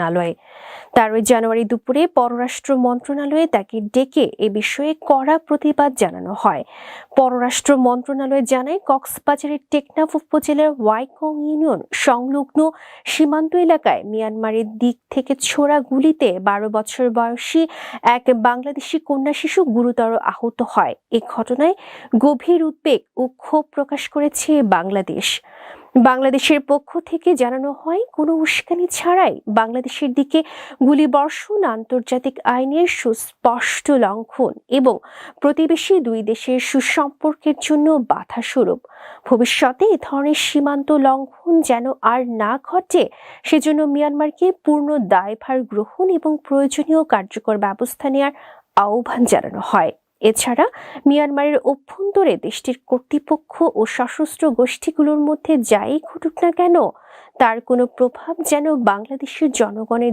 মন্ত্রণালয় 13 জানুয়ারি দুপুরে পররাষ্ট্র মন্ত্রণালয়ে তাকে ডেকে এ বিষয়ে কড়া প্রতিবাদ জানানো হয়। পররাষ্ট্র মন্ত্রণালয় জানায়, কক্সবাজারের টেকনাফ উপজেলার ওয়াইকং ইউনিয়ন সংলগ্ন সীমান্ত এলাকায় মিয়ানমারের দিক থেকে ছোড়া গুলিতে 12 বছর বয়সী এক বাংলাদেশি কন্যা শিশু গুরুতর আহত হয়। এ ঘটনায় গভীর উদ্বেগ ও ক্ষোভ প্রকাশ করেছে বাংলাদেশ। বাংলাদেশের পক্ষ থেকে জানানো হয়, কোনো উস্কানি ছাড়াই বাংলাদেশের দিকে গুলিবর্ষণ আন্তর্জাতিক আইনের সুস্পষ্ট লঙ্ঘন এবং প্রতিবেশী দুই দেশের সুসম্পর্কের জন্য বাধাস্বরূপ। ভবিষ্যতে এ ধরনের সীমান্ত লঙ্ঘন যেন আর না ঘটে, সেজন্য মিয়ানমারকে পূর্ণ দায়ভার গ্রহণ এবং প্রয়োজনীয় কার্যকর ব্যবস্থা নেওয়ার আহ্বান জানানো হয়। এছাড়া মিয়ানমারের অভ্যন্তরে দেশটির কর্তৃপক্ষ ও সশস্ত্র গোষ্ঠীগুলোর মধ্যে যাই ঘটুক না কেন, তার কোনো প্রভাব যেন বাংলাদেশের জনগণের